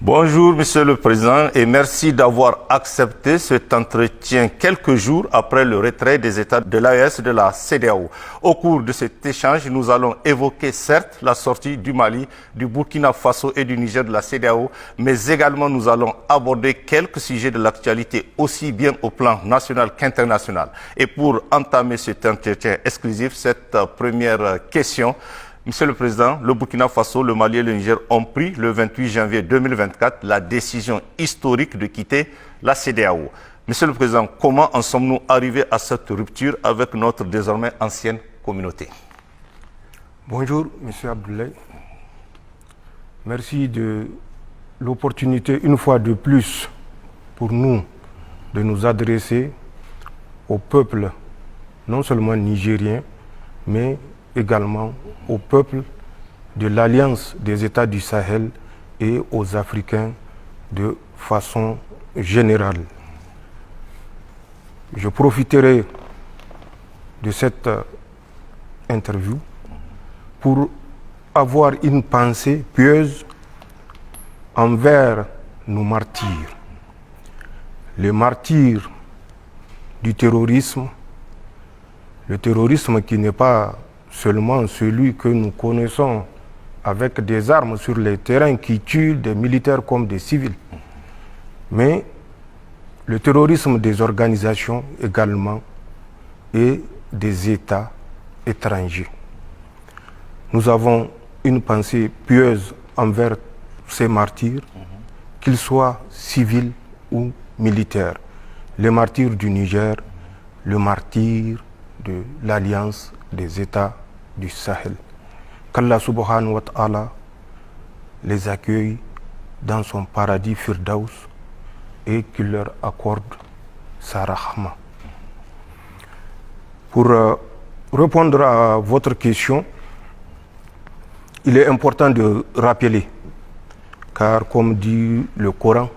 Bonjour, Monsieur le Président, et merci d'avoir accepté cet entretien quelques jours après le retrait des États de l'AES de la CEDEAO. Au cours de cet échange, nous allons évoquer certes la sortie du Mali, du Burkina Faso et du Niger de la CEDEAO, mais également nous allons aborder quelques sujets de l'actualité aussi bien au plan national qu'international. Et pour entamer cet entretien exclusif, cette première question, Monsieur le Président, le Burkina Faso, le Mali et le Niger ont pris le 28 janvier 2024 la décision historique de quitter la CEDEAO. Monsieur le Président, comment en sommes-nous arrivés à cette rupture avec notre désormais ancienne communauté? Bonjour, Monsieur Abdoulaye. Merci de l'opportunité, une fois de plus, pour nous de nous adresser au peuple, non seulement nigérien, mais également au peuple de l'Alliance des États du Sahel et aux Africains de façon générale. Je profiterai de cette interview pour avoir une pensée pieuse envers nos martyrs. Les martyrs du terrorisme, le terrorisme qui n'est pas seulement celui que nous connaissons avec des armes sur les terrains qui tuent des militaires comme des civils, mais le terrorisme des organisations également et des États étrangers. Nous avons une pensée pieuse envers ces martyrs, qu'ils soient civils ou militaires. Les martyrs du Niger, le martyr de l'Alliance des États du Sahel. Qu'Allah subhanahu wa ta'ala les accueille dans son paradis Firdaus et qu'il leur accorde sa rahma. Pour répondre à votre question, il est important de rappeler, car comme dit le Coran,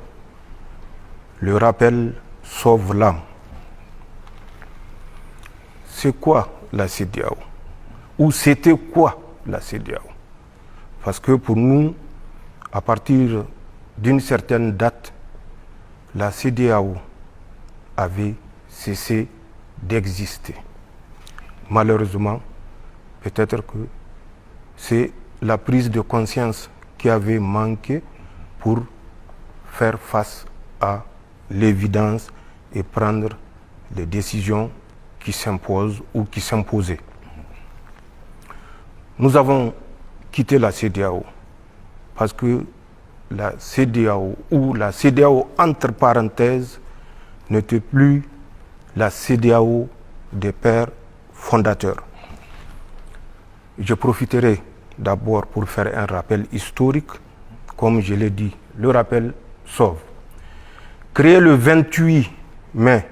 le rappel sauve l'âme. C'est quoi la CEDEAO? Ou c'était quoi la CEDEAO? Parce que pour nous, à partir d'une certaine date, la CEDEAO avait cessé d'exister. Malheureusement, peut-être que c'est la prise de conscience qui avait manqué pour faire face à l'évidence et prendre les décisions qui s'imposent ou qui s'imposaient. Nous avons quitté la CEDEAO parce que la CEDEAO, ou la CEDEAO entre parenthèses, n'était plus la CEDEAO des pères fondateurs. Je profiterai d'abord pour faire un rappel historique. Comme je l'ai dit, le rappel sauve. Créé le 28 mai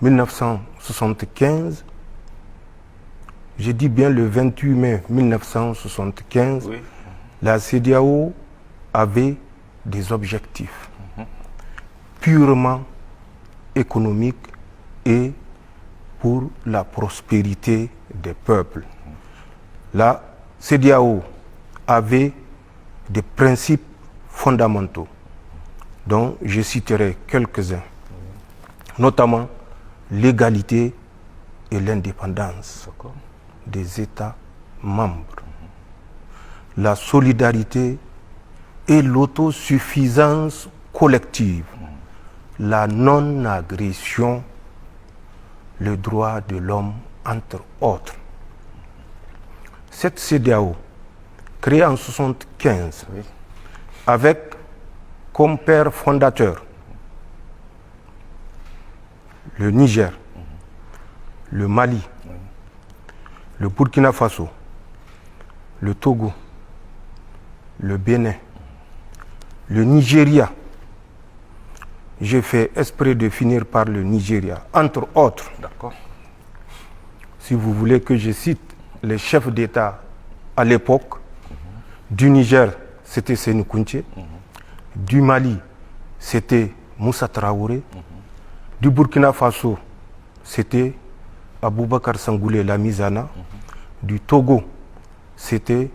1975, j'ai dit bien le 28 mai 1975, oui. La CEDEAO avait des objectifs purement économiques et pour la prospérité des peuples. La CEDEAO avait des principes fondamentaux dont je citerai quelques-uns, notamment l'égalité et l'indépendance des États membres, la solidarité et l'autosuffisance collective, la non-agression, le droit de l'homme, entre autres. Cette CEDEAO, créée en 1975, avec comme père fondateur le Niger, le Mali, le Burkina Faso, le Togo, le Bénin, le Nigeria. J'ai fait exprès de finir par le Nigeria, entre autres. D'accord. Si vous voulez que je cite les chefs d'État à l'époque, du Niger, c'était Sékou Touré, du Mali, c'était Moussa Traoré, du Burkina Faso, c'était Aboubakar Sangoulé Lamizana, du Togo, c'était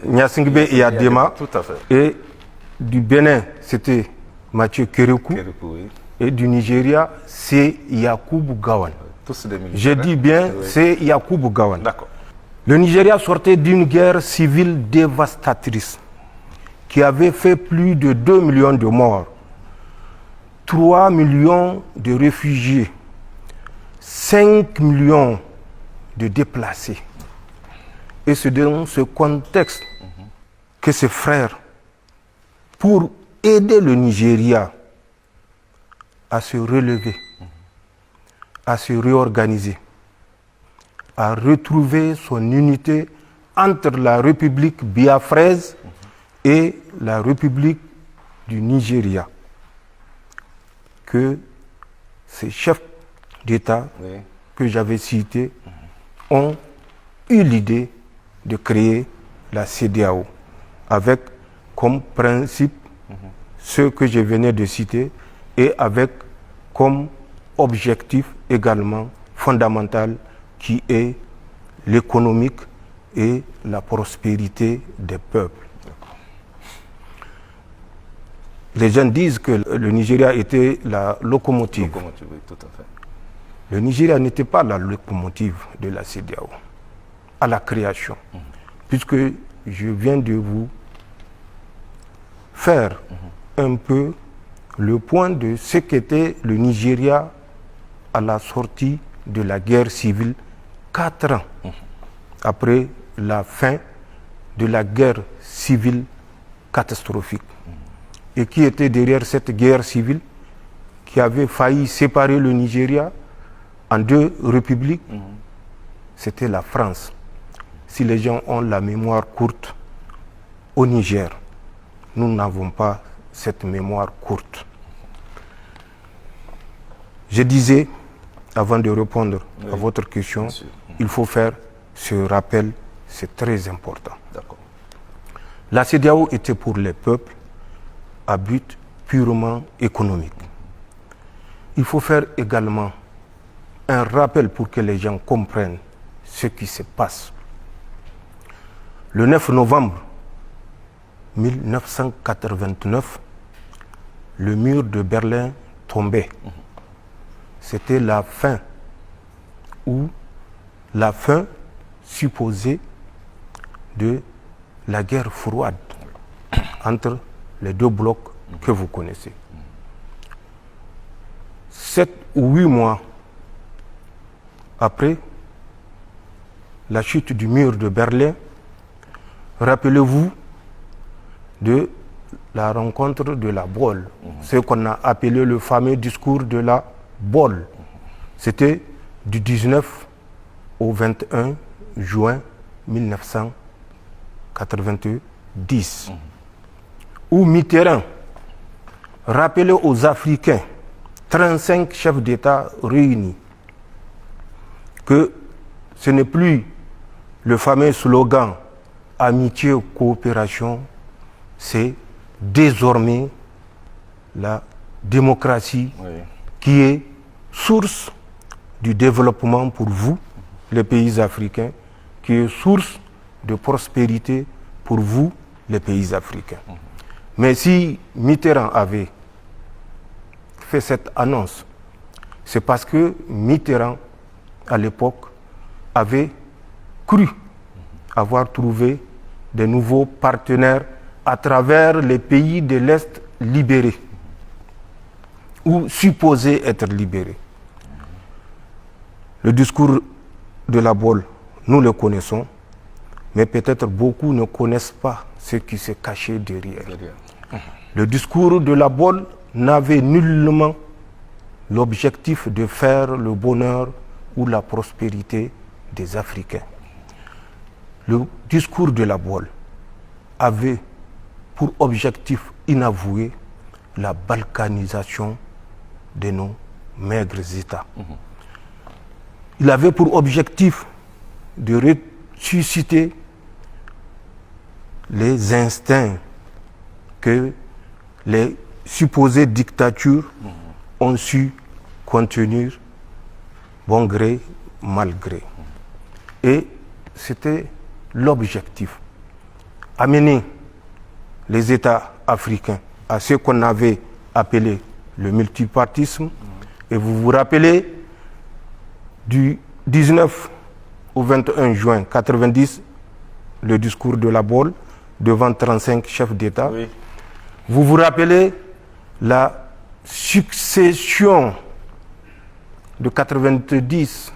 Gnassingbé Eyadema, et du Bénin, c'était Mathieu Kérékou. Oui. Et du Nigeria, c'est Yakubu Gowon. Tous des militaires. Je dis bien, Oui. c'est Yakubu Gowon. D'accord. Le Nigeria sortait d'une guerre civile dévastatrice qui avait fait plus de 2 millions de morts, 3 millions de réfugiés, 5 millions de déplacés. Et c'est dans ce contexte que ses frères, pour aider le Nigeria à se relever, à se réorganiser, à retrouver son unité entre la République biafraise et la République du Nigeria, que ces chefs d'État Oui. que j'avais cités ont eu l'idée de créer la CEDEAO avec comme principe ce que je venais de citer et avec comme objectif également fondamental qui est l'économique et la prospérité des peuples. Les gens disent que le Nigeria était la locomotive. Locomotive, oui, tout à fait. Le Nigeria n'était pas la locomotive de la CEDEAO à la création, puisque je viens de vous faire un peu le point de ce qu'était le Nigeria à la sortie de la guerre civile, 4 ans après la fin de la guerre civile catastrophique. Et qui était derrière cette guerre civile qui avait failli séparer le Nigeria en 2 républiques, c'était la France. Si les gens ont la mémoire courte, au Niger, nous n'avons pas cette mémoire courte. Je disais, avant de répondre à votre question, il faut faire ce rappel, c'est très important. D'accord. La CEDEAO était pour les peuples à but purement économique. Il faut faire également un rappel pour que les gens comprennent ce qui se passe. Le 9 novembre 1989, le mur de Berlin tombait. C'était la fin, ou la fin supposée de la guerre froide entre les 2 blocs que vous connaissez. 7 ou 8 mois après la chute du mur de Berlin, rappelez-vous de la rencontre de la Bolle, ce qu'on a appelé le fameux discours de la Bolle. C'était du 19 au 21 juin 1990, où Mitterrand rappelait aux Africains, 35 chefs d'État réunis, que ce n'est plus le fameux slogan « Amitié, coopération », c'est désormais la démocratie qui est source du développement pour vous, les pays africains, qui est source de prospérité pour vous, les pays africains. Mais si Mitterrand avait fait cette annonce, c'est parce que Mitterrand, à l'époque, avait cru avoir trouvé de nouveaux partenaires à travers les pays de l'Est libérés, ou supposés être libérés. Le discours de la Bolle, nous le connaissons, mais peut-être beaucoup ne connaissent pas ce qui se cachait derrière. Le discours de la Bolle n'avait nullement l'objectif de faire le bonheur ou la prospérité des Africains. Le discours de la Bolle avait pour objectif inavoué la balkanisation de nos maigres États. Il avait pour objectif de ressusciter les instincts que les supposées dictatures ont su contenir bon gré, mal gré. Et c'était l'objectif. Amener les États africains, à ce qu'on avait appelé le multipartisme. Et vous vous rappelez, du 19 au 21 juin 1990, le discours de la Baule devant 35 chefs d'État. Oui. Vous vous rappelez la succession de 90,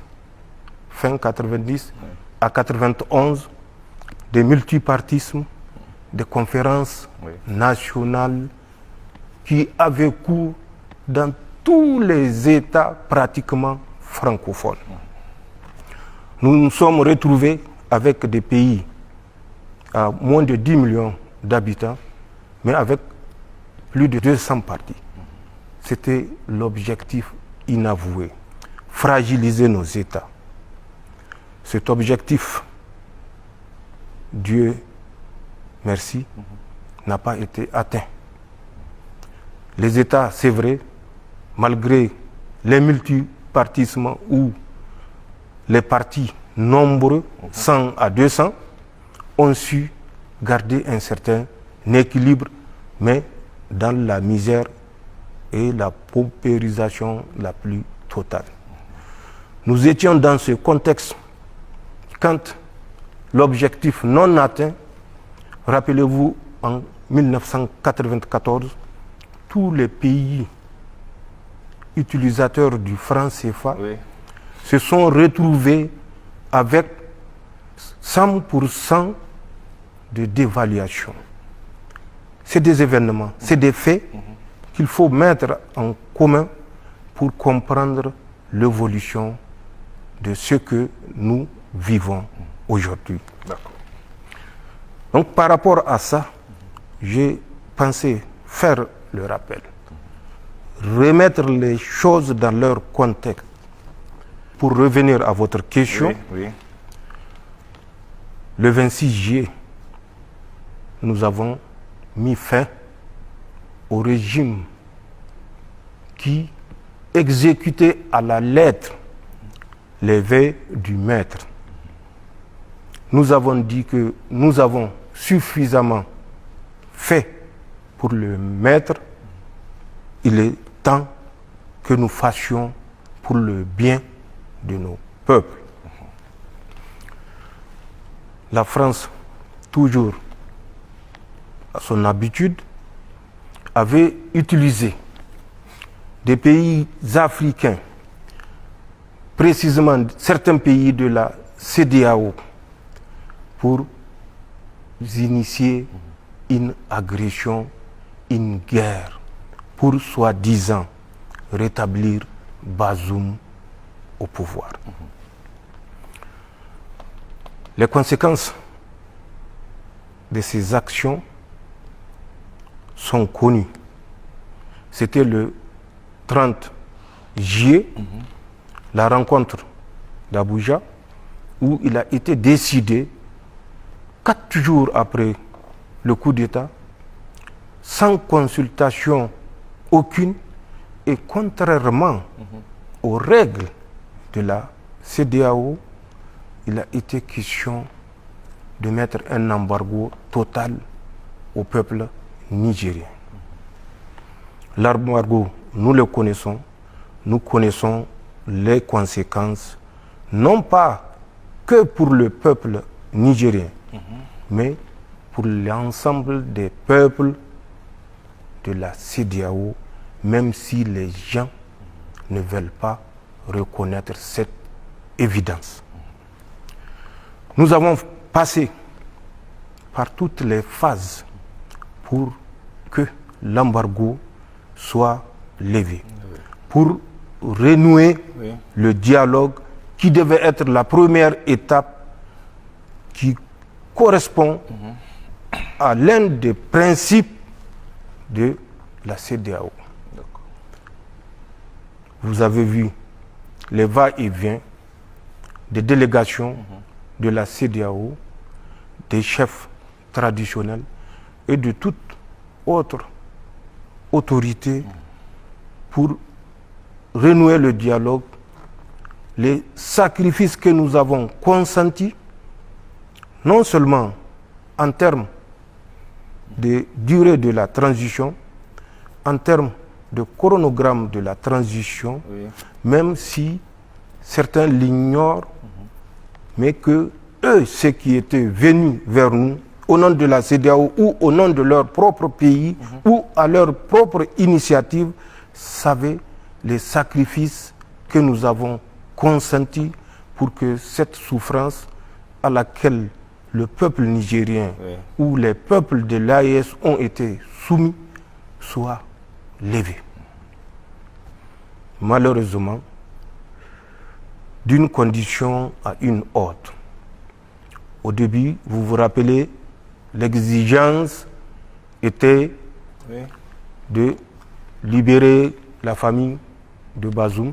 fin 90 à 91, des multipartismes, des conférences nationales qui avaient cours dans tous les États pratiquement francophones. Nous nous sommes retrouvés avec des pays à moins de 10 millions d'habitants, mais avec plus de 200 partis. C'était l'objectif inavoué, fragiliser nos États. Cet objectif, Dieu merci, n'a pas été atteint. Les États, c'est vrai, malgré les multipartismes ou les partis nombreux, 100 à 200, ont su garder un certain équilibre, mais dans la misère et la paupérisation la plus totale. Nous étions dans ce contexte quand l'objectif non atteint, rappelez-vous, en 1994, tous les pays utilisateurs du franc CFA se sont retrouvés avec 100% de dévaluation. C'est des événements, c'est des faits qu'il faut mettre en commun pour comprendre l'évolution de ce que nous vivons aujourd'hui. Donc par rapport à ça, j'ai pensé faire le rappel, remettre les choses dans leur contexte. Pour revenir à votre question, le 26 juillet, nous avons mis fin au régime qui exécutait à la lettre les vœux du maître. Nous avons dit que nous avons suffisamment fait pour le maître. Il est temps que nous fassions pour le bien de nos peuples. La France, toujours à son habitude, avait utilisé des pays africains, précisément certains pays de la CEDEAO, pour initier une agression, une guerre, pour soi-disant rétablir Bazoum au pouvoir. Les conséquences de ces actions sont connues. C'était le 30 juillet, la rencontre d'Abuja, où il a été décidé, 4 jours après le coup d'État, sans consultation aucune et contrairement aux règles de la CEDEAO, il a été question de mettre un embargo total au peuple nigérien. L'embargo, nous le connaissons, nous connaissons les conséquences, non pas que pour le peuple nigérien, mais pour l'ensemble des peuples de la CEDEAO, même si les gens ne veulent pas reconnaître cette évidence. Nous avons passé par toutes les phases pour que l'embargo soit levé, pour renouer le dialogue qui devait être la première étape qui correspond à l'un des principes de la CEDEAO. Vous avez vu les va-et-vient des délégations de la CEDEAO, des chefs traditionnels et de toute autre autorité pour renouer le dialogue, les sacrifices que nous avons consentis, non seulement en termes de durée de la transition, en termes de chronogramme de la transition, même si certains l'ignorent, mais que eux, ceux qui étaient venus vers nous, au nom de la CEDEAO ou au nom de leur propre pays ou à leur propre initiative, savaient les sacrifices que nous avons consentis pour que cette souffrance à laquelle le peuple nigérien ou les peuples de l'AES ont été soumis soit levée. Malheureusement, d'une condition à une autre. Au début, vous vous rappelez, l'exigence était de libérer la famille de Bazoum,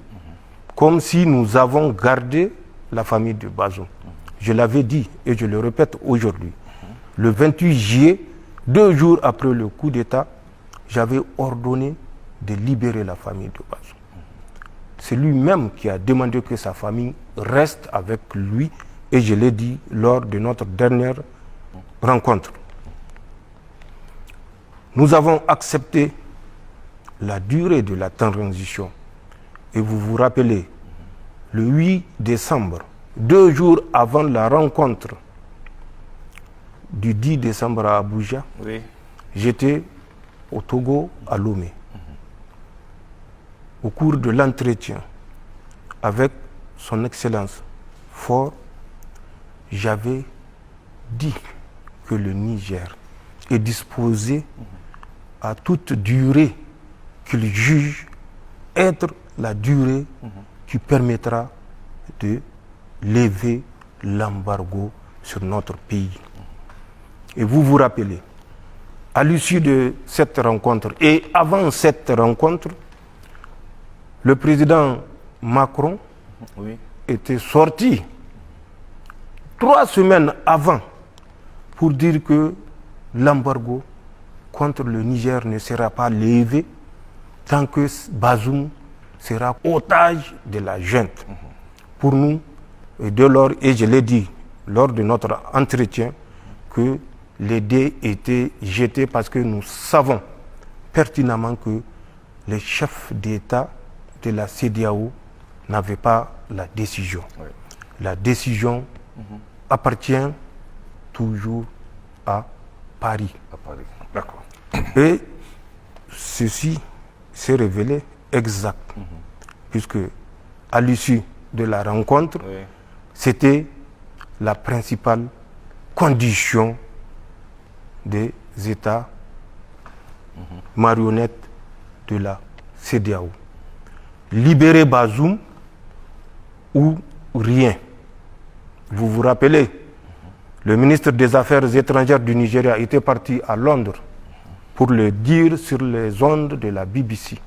comme si nous avons gardé la famille de Bazoum. Je l'avais dit et je le répète aujourd'hui. Le 28 juillet, 2 jours après le coup d'État, j'avais ordonné de libérer la famille de Bazoum. C'est lui-même qui a demandé que sa famille reste avec lui et je l'ai dit lors de notre dernière rencontre. Nous avons accepté la durée de la transition. Et vous vous rappelez, le 8 décembre, 2 jours avant la rencontre du 10 décembre à Abuja, j'étais au Togo, à Lomé. Au cours de l'entretien avec son Excellence Faure, j'avais dit que le Niger est disposé à toute durée qu'il juge être la durée qui permettra de lever l'embargo sur notre pays. Et vous vous rappelez, à l'issue de cette rencontre et avant cette rencontre, le président Macron était sorti 3 semaines avant pour dire que l'embargo contre le Niger ne sera pas levé tant que Bazoum sera otage de la junte. Pour nous, et dès lors, et je l'ai dit lors de notre entretien, que les dés étaient jetés parce que nous savons pertinemment que les chefs d'État de la CEDEAO n'avaient pas la décision. La décision appartient toujours à Paris. D'accord. Et ceci s'est révélé exact, puisque à l'issue de la rencontre, c'était la principale condition des États marionnettes de la CEDEAO. Libérer Bazoum ou rien. Vous vous rappelez, le ministre des Affaires étrangères du Nigeria était parti à Londres pour le dire sur les ondes de la BBC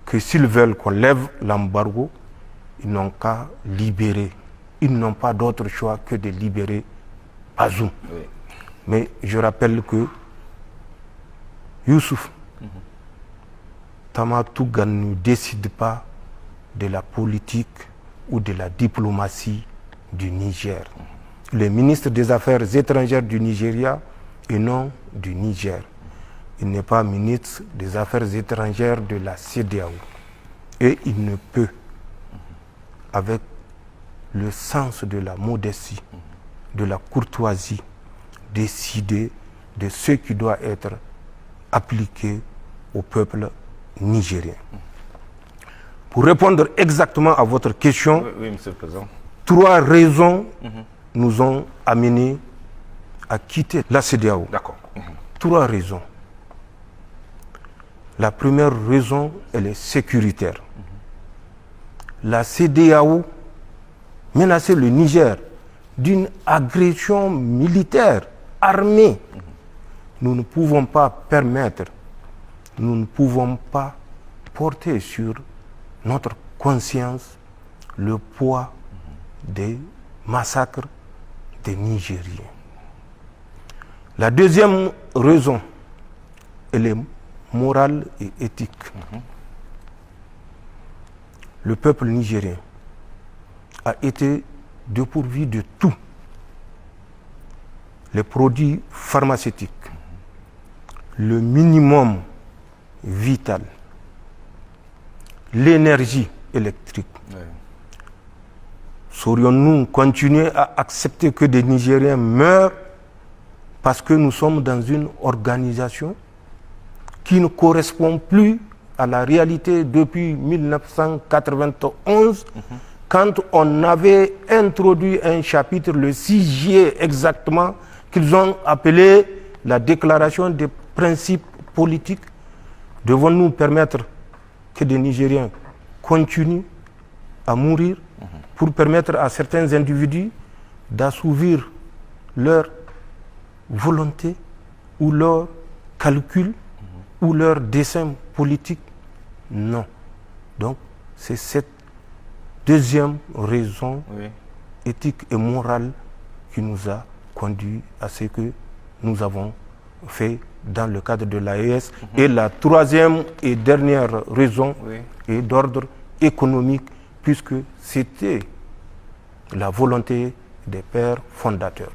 que s'ils veulent qu'on lève l'embargo, ils n'ont qu'à libérer. Ils n'ont pas d'autre choix que de libérer Bazoum. Mais je rappelle que Youssouf Tamatougan ne décide pas de la politique ou de la diplomatie du Niger. Le ministre des Affaires étrangères du Nigeria et non du Niger. Il n'est pas ministre des Affaires étrangères de la CEDEAO. Et il ne peut, avec le sens de la modestie, de la courtoisie, décider de ce qui doit être appliqué au peuple nigérien. Pour répondre exactement à votre question, Monsieur le Président. 3 raisons nous ont amenés à quitter la CEDEAO. D'accord. 3 raisons. La première raison, elle est sécuritaire. La CEDEAO menaçait le Niger d'une agression militaire, armée. Nous ne pouvons pas permettre, nous ne pouvons pas porter sur notre conscience le poids des massacres des Nigériens. La deuxième raison, elle est morale et éthique. Le peuple nigérien a été dépourvu de tout. Les produits pharmaceutiques, le minimum vital, l'énergie électrique, Oui. saurions-nous continuer à accepter que des Nigériens meurent parce que nous sommes dans une organisation qui ne correspond plus à la réalité depuis 1991, quand on avait introduit un chapitre, le 6 juillet exactement, qu'ils ont appelé la déclaration des principes politiques. Devons-nous permettre que des Nigériens continuent à mourir pour permettre à certains individus d'assouvir leur volonté ou leur calcul ou leur dessein politique? Non. Donc, c'est cette deuxième raison éthique et morale qui nous a conduit à ce que nous avons fait dans le cadre de l'AES. Et la troisième et dernière raison est d'ordre économique, puisque c'était la volonté des pères fondateurs.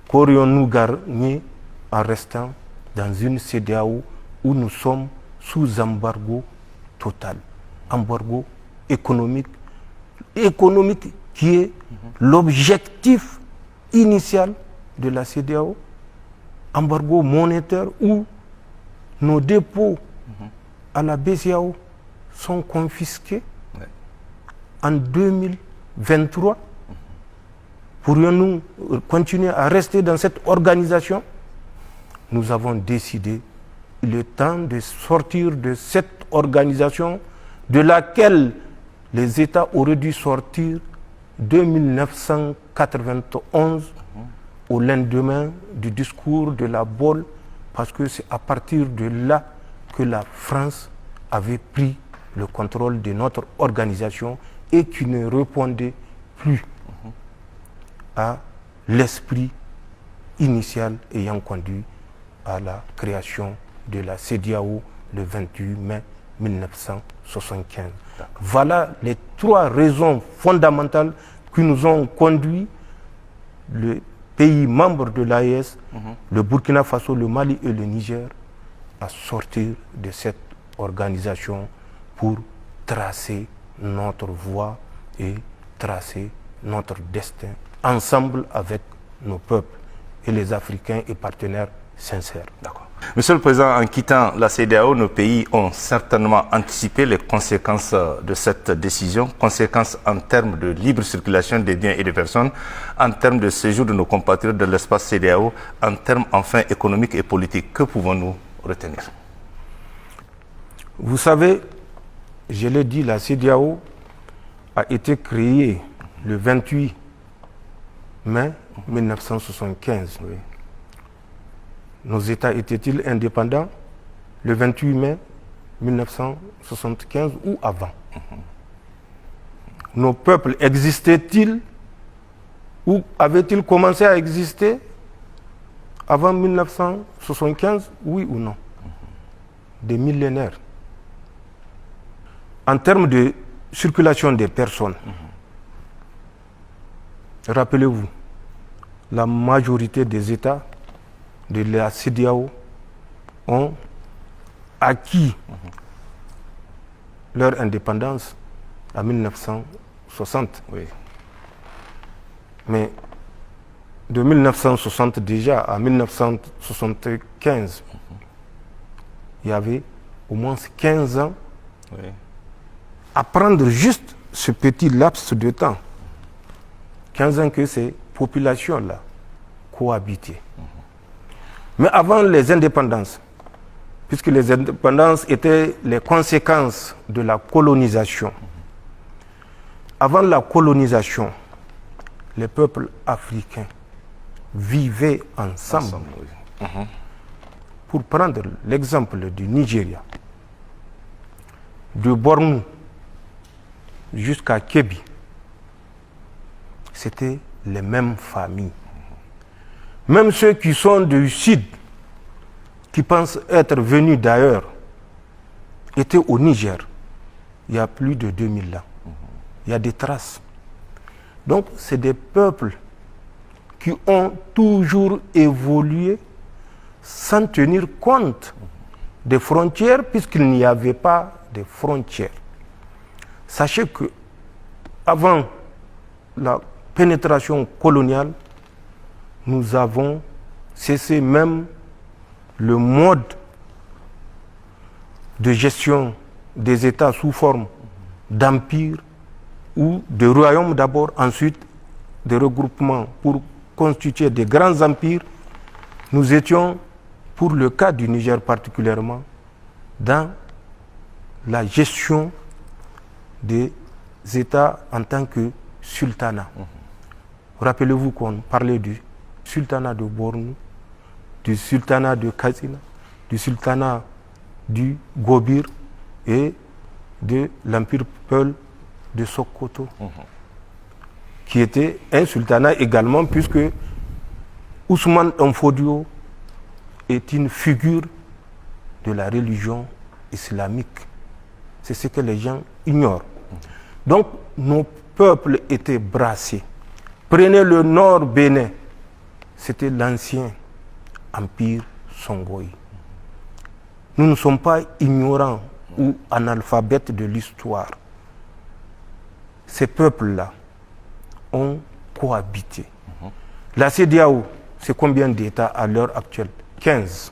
Qu'aurions-nous gagné en restant dans une CEDEAO où nous sommes sous embargo total, embargo économique qui est l'objectif initial de la CEDEAO, embargo monétaire où nos dépôts à la BCEAO sont confisqués en 2023. Pourrions-nous continuer à rester dans cette organisation? Nous avons décidé, il est temps de sortir de cette organisation de laquelle les États auraient dû sortir de 1991 au lendemain du discours de la Baule, parce que c'est à partir de là que la France avait pris le contrôle de notre organisation et qui ne répondait plus à l'esprit initial ayant conduit à la création de la CEDEAO le 28 mai 1975. Voilà les trois raisons fondamentales qui nous ont conduit, le pays membre de l'AES, le Burkina Faso, le Mali et le Niger, à sortir de cette organisation pour tracer notre voie et tracer notre destin ensemble avec nos peuples et les Africains et partenaires sincères. D'accord. Monsieur le Président, en quittant la CEDEAO, nos pays ont certainement anticipé les conséquences de cette décision, conséquences en termes de libre circulation des biens et des personnes, en termes de séjour de nos compatriotes de l'espace CEDEAO, en termes enfin économiques et politiques. Que pouvons-nous retenir? Vous savez, je l'ai dit, la CEDEAO a été créée le 28 mai 1975. Oui. Nos États étaient-ils indépendants le 28 mai 1975 ou avant? Nos peuples existaient-ils ou avaient-ils commencé à exister avant 1975, oui ou non? Des millénaires. En termes de circulation des personnes, rappelez-vous, la majorité des États de la CEDEAO ont acquis leur indépendance en 1960. Oui. Mais de 1960 déjà à 1975, il y avait au moins 15 ans à prendre juste ce petit laps de temps. 15 ans que ces populations-là cohabitaient. Mais avant les indépendances, puisque les indépendances étaient les conséquences de la colonisation, avant la colonisation, les peuples africains vivaient ensemble. Pour prendre l'exemple du Nigeria, de Bornou jusqu'à Kébi, c'était les mêmes familles. Même ceux qui sont du sud, qui pensent être venus d'ailleurs, étaient au Niger il y a plus de 2000 ans. Il y a des traces. Donc, c'est des peuples qui ont toujours évolué sans tenir compte des frontières, puisqu'il n'y avait pas de frontières. Sachez que avant la pénétration coloniale, nous avons cessé même le mode de gestion des États sous forme d'empire ou de royaumes d'abord, ensuite de regroupements pour constituer des grands empires. Nous étions, pour le cas du Niger particulièrement, dans la gestion des États en tant que sultanat. Rappelez-vous qu'on parlait du sultanat de Bornou, du sultanat de Katsina, du sultanat du Gobir et de l'empire Peul de Sokoto, qui était un sultanat également, puisque Ousmane Danfodio est une figure de la religion islamique. C'est ce que les gens ignorent. Donc, nos peuples étaient brassés. Prenez le nord Bénin, c'était l'ancien empire Songhai. Nous ne sommes pas ignorants ou analphabètes de l'histoire. Ces peuples-là ont cohabité. La CEDEAO, c'est combien d'États à l'heure actuelle? 15.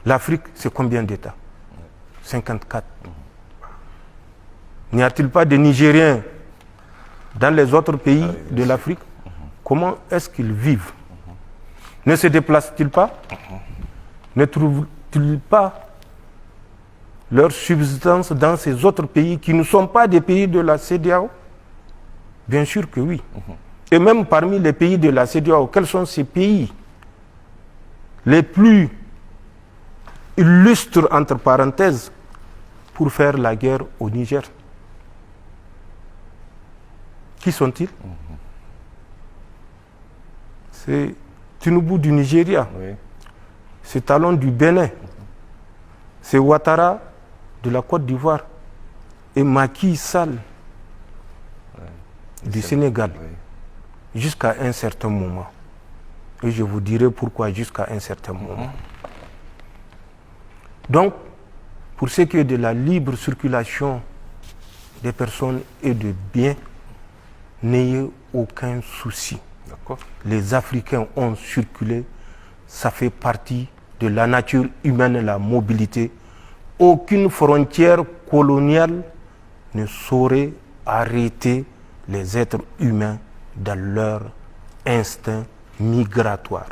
L'Afrique, c'est combien d'États? 54. N'y a-t-il pas de Nigériens dans les autres pays de l'Afrique? Comment est-ce qu'ils vivent? Ne se déplacent-ils pas? Ne trouvent-ils pas leur subsistance dans ces autres pays qui ne sont pas des pays de la CEDEAO? Bien sûr que oui. Et même parmi les pays de la CEDEAO, quels sont ces pays les plus illustres, entre parenthèses, pour faire la guerre au Niger? Qui sont-ils? C'est Tinubu du Nigeria, c'est Talon du Bénin, c'est Ouattara de la Côte d'Ivoire et Macky Sall du Sénégal, jusqu'à un certain moment. Et je vous dirai pourquoi jusqu'à un certain moment. Donc, pour ce qui est de la libre circulation des personnes et de biens, n'ayez aucun souci. Les Africains ont circulé, ça fait partie de la nature humaine, la mobilité. Aucune frontière coloniale ne saurait arrêter les êtres humains dans leur instinct migratoire.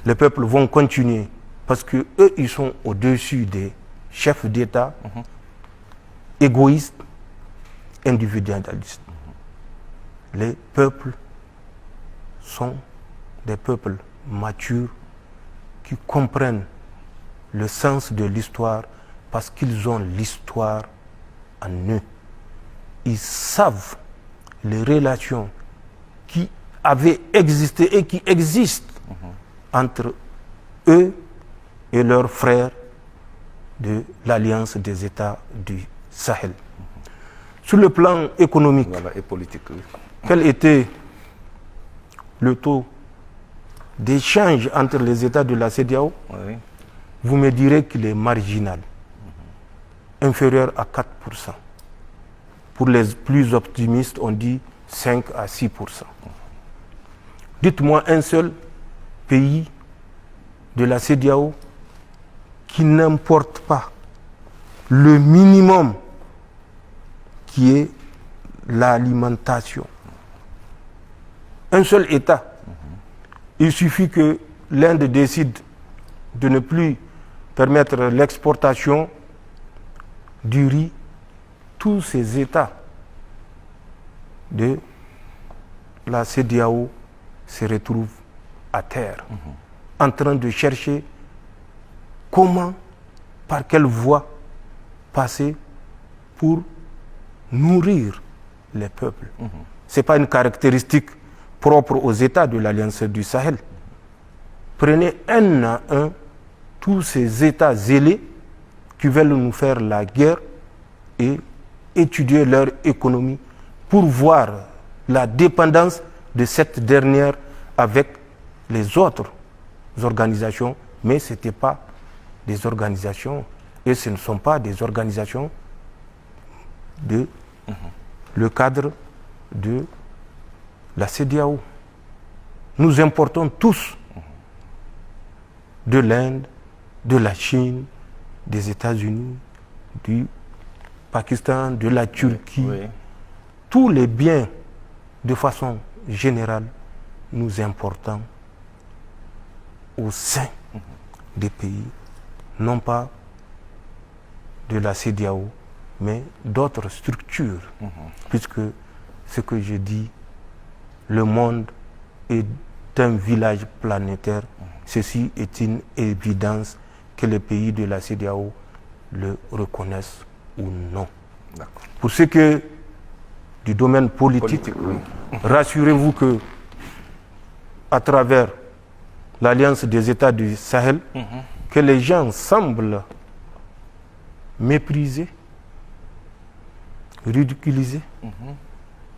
Les peuples vont continuer parce que eux, ils sont au-dessus des chefs d'État égoïstes, individualistes. Les peuples sont des peuples matures qui comprennent le sens de l'histoire parce qu'ils ont l'histoire en eux. Ils savent les relations qui avaient existé et qui existent entre eux et leurs frères de l'Alliance des États du Sahel. Sur le plan économique, et politique, quel était le taux d'échange entre les États de la CEDEAO? Vous me direz qu'il est marginal, inférieur à 4%. Pour les plus optimistes, on dit 5 à 6%. Dites-moi un seul pays de la CEDEAO qui n'importe pas le minimum qui est l'alimentation. Un seul État. Il suffit que l'Inde décide de ne plus permettre l'exportation du riz. Tous ces États de la CEDEAO se retrouvent à terre, en train de chercher comment, par quelle voie passer pour nourrir les peuples. Ce n'est pas une caractéristique propre aux États de l'Alliance du Sahel. Prenez un à un tous ces États zélés qui veulent nous faire la guerre et étudier leur économie pour voir la dépendance de cette dernière avec les autres organisations, mais ce n'étaient pas des organisations, et ce ne sont pas des organisations de le cadre de la CEDEAO. Nous importons tous de l'Inde, de la Chine, des États-Unis, du Pakistan, de la Turquie. Oui. Tous les biens, de façon générale, nous importons au sein des pays, non pas de la CEDEAO, mais d'autres structures. Puisque ce que je dis, le monde est un village planétaire. Ceci est une évidence que les pays de la CEDEAO le reconnaissent ou non. Pour ce qui est du domaine politique, Oui. rassurez-vous que à travers l'Alliance des États du Sahel, que les gens semblent mépriser, ridiculiser,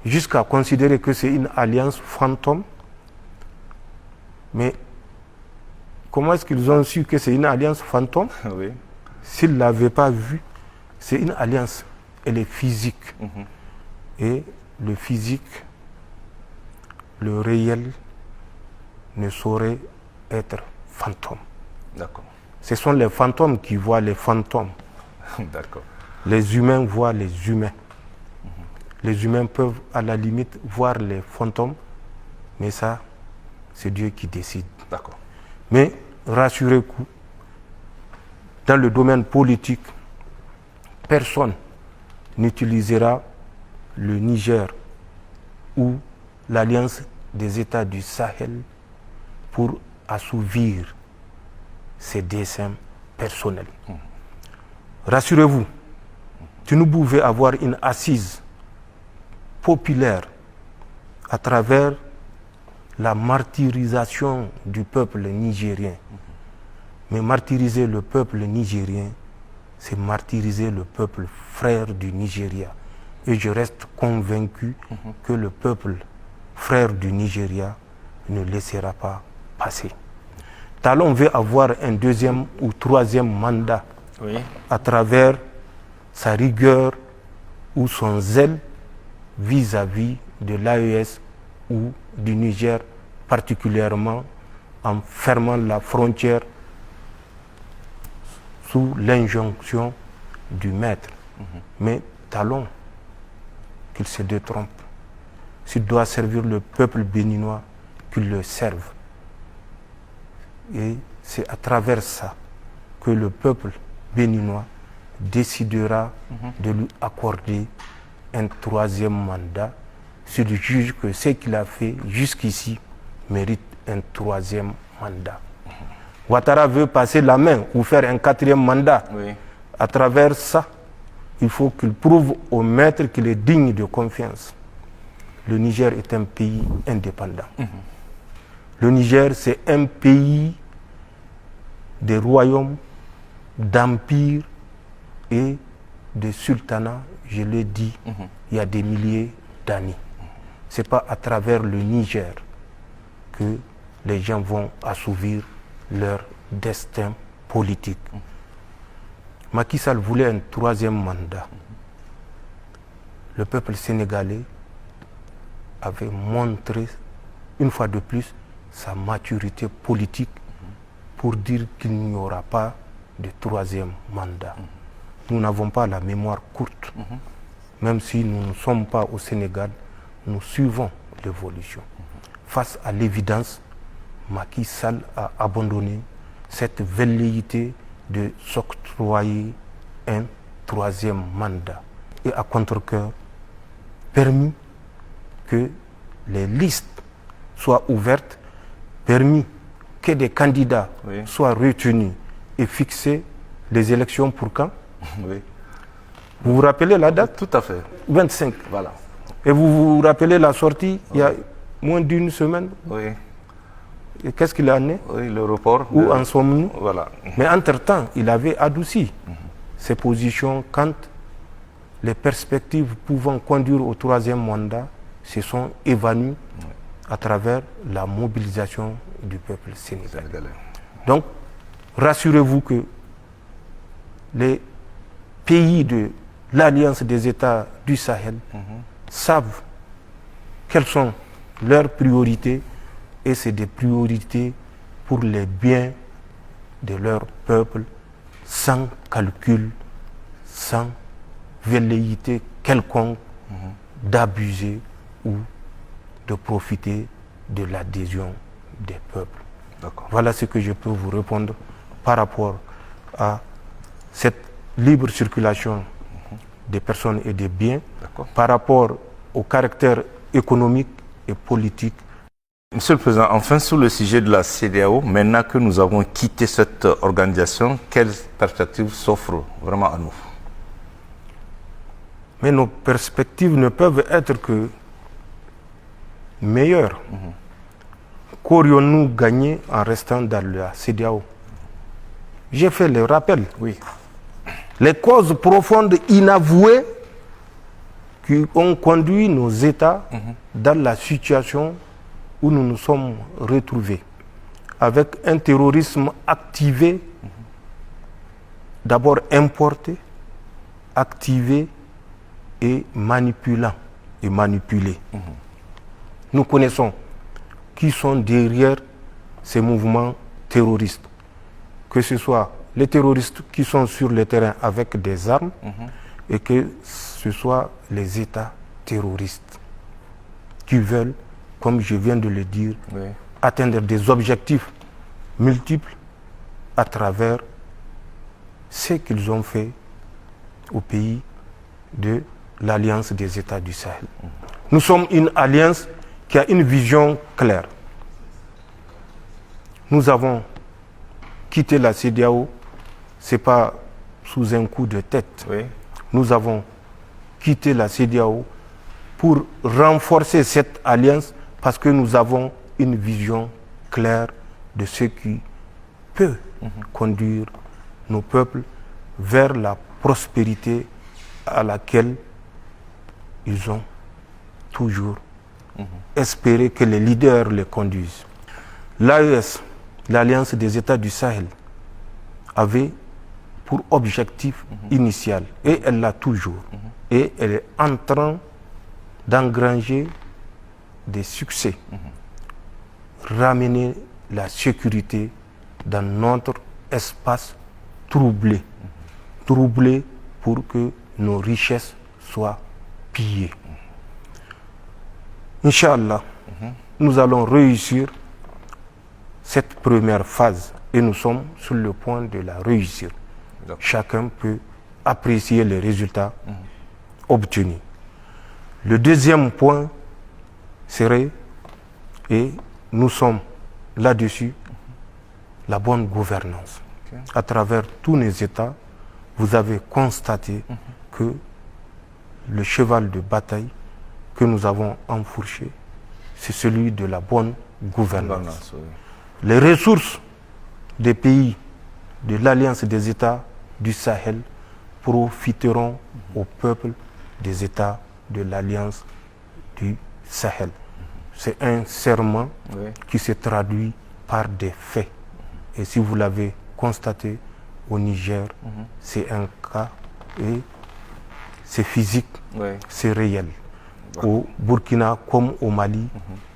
jusqu'à considérer que c'est une alliance fantôme. Mais comment est-ce qu'ils ont su que c'est une alliance fantôme? Oui. S'ils ne l'avaient pas vu, c'est une alliance, elle est physique. Et le physique, le réel, ne saurait être fantôme. D'accord. Ce sont les fantômes qui voient les fantômes. D'accord. Les humains voient les humains. Les humains peuvent à la limite voir les fantômes, mais ça, c'est Dieu qui décide. D'accord. Mais rassurez-vous, dans le domaine politique, personne n'utilisera le Niger ou l'Alliance des États du Sahel pour assouvir ses desseins personnels. Rassurez-vous, si nous pouvons avoir une assise populaire à travers la martyrisation du peuple nigérien. Mais martyriser le peuple nigérien, c'est martyriser le peuple frère du Nigeria. Et je reste convaincu que le peuple frère du Nigeria ne laissera pas passer. Talon veut avoir un deuxième ou troisième mandat à travers sa rigueur ou son zèle vis-à-vis de l'AES ou du Niger, particulièrement en fermant la frontière sous l'injonction du maître. Mais Talon, qu'il se détrompe. S'il doit servir le peuple béninois, qu'il le serve. Et c'est à travers ça que le peuple béninois décidera de lui accorder un troisième mandat s'il juge que ce qu'il a fait jusqu'ici mérite un troisième mandat. Ouattara veut passer la main ou faire un quatrième mandat. À travers ça, il faut qu'il prouve au maître qu'il est digne de confiance. Le Niger est un pays indépendant. Le Niger, c'est un pays des royaumes, d'empires et de sultanats, je l'ai dit, il y a des milliers d'années. Ce n'est pas à travers le Niger que les gens vont assouvir leur destin politique. Macky Sall voulait un troisième mandat. Le peuple sénégalais avait montré une fois de plus sa maturité politique pour dire qu'il n'y aura pas de troisième mandat. Nous n'avons pas la mémoire courte. Même si nous ne sommes pas au Sénégal, nous suivons l'évolution. Face à l'évidence, Macky Sall a abandonné cette velléité de s'octroyer un troisième mandat et à contre-cœur permis que les listes soient ouvertes, permis que des candidats soient retenus et fixer les élections pour quand? Vous vous rappelez la date? Tout à fait. 25. Voilà. Et vous vous rappelez la sortie il y a moins d'une semaine? Et qu'est-ce qu'il a amené? Le report. Où en sommes-nous? Voilà. Mais entre-temps, il avait adouci ses positions quand les perspectives pouvant conduire au troisième mandat se sont évanouies à travers la mobilisation du peuple sénégalais. Donc, rassurez-vous que les pays de l'Alliance des États du Sahel savent quelles sont leurs priorités, et c'est des priorités pour les biens de leur peuple, sans calcul, sans velléité quelconque d'abuser ou de profiter de l'adhésion des peuples. Voilà ce que je peux vous répondre par rapport à cette libre circulation des personnes et des biens, par rapport au caractère économique et politique. Monsieur le Président, enfin sur le sujet de la CEDEAO, maintenant que nous avons quitté cette organisation, quelles perspectives s'offrent vraiment à nous? Mais nos perspectives ne peuvent être que meilleures. Qu'aurions-nous gagné en restant dans la CEDEAO? J'ai fait le rappel. Oui. Les causes profondes inavouées qui ont conduit nos États dans la situation où nous nous sommes retrouvés, avec un terrorisme activé, d'abord importé, activé et manipulant et manipulé. Nous connaissons qui sont derrière ces mouvements terroristes, que ce soit les terroristes qui sont sur le terrain avec des armes et que ce soit les États terroristes qui veulent, comme je viens de le dire, atteindre des objectifs multiples à travers ce qu'ils ont fait au pays de l'Alliance des États du Sahel. Nous sommes une alliance qui a une vision claire. Nous avons quitté la CEDEAO, ce n'est pas sous un coup de tête. Nous avons quitté la CEDEAO pour renforcer cette alliance parce que nous avons une vision claire de ce qui peut conduire nos peuples vers la prospérité à laquelle ils ont toujours espéré que les leaders les conduisent. L'AES, l'Alliance des États du Sahel, avait pour objectif initial, et elle l'a toujours, et elle est en train d'engranger des succès, ramener la sécurité dans notre espace troublé, troublé pour que nos richesses soient pillées. Inch'Allah, nous allons réussir cette première phase et nous sommes sur le point de la réussir. Chacun peut apprécier les résultats obtenus. Le deuxième point serait, et nous sommes là-dessus, la bonne gouvernance. À travers tous les États, vous avez constaté que le cheval de bataille que nous avons enfourché, c'est celui de la bonne gouvernance. Les ressources des pays de l'Alliance des États du Sahel profiteront au peuple des États de l'Alliance du Sahel. C'est un serment qui se traduit par des faits. Et si vous l'avez constaté au Niger, c'est un cas et c'est physique, c'est réel. Au Burkina comme au Mali,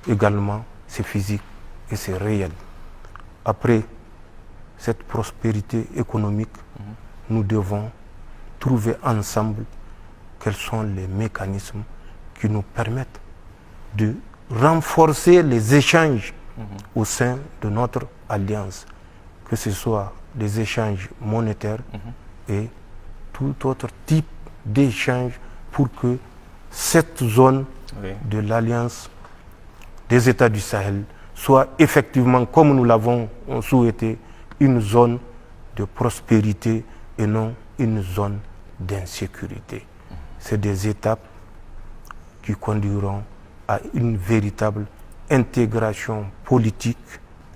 également, c'est physique et c'est réel. Après cette prospérité économique, nous devons trouver ensemble quels sont les mécanismes qui nous permettent de renforcer les échanges au sein de notre alliance, que ce soit des échanges monétaires et tout autre type d'échange pour que cette zone de l'Alliance des États du Sahel soit effectivement, comme nous l'avons souhaité, une zone de prospérité et non une zone d'insécurité. C'est des étapes qui conduiront à une véritable intégration politique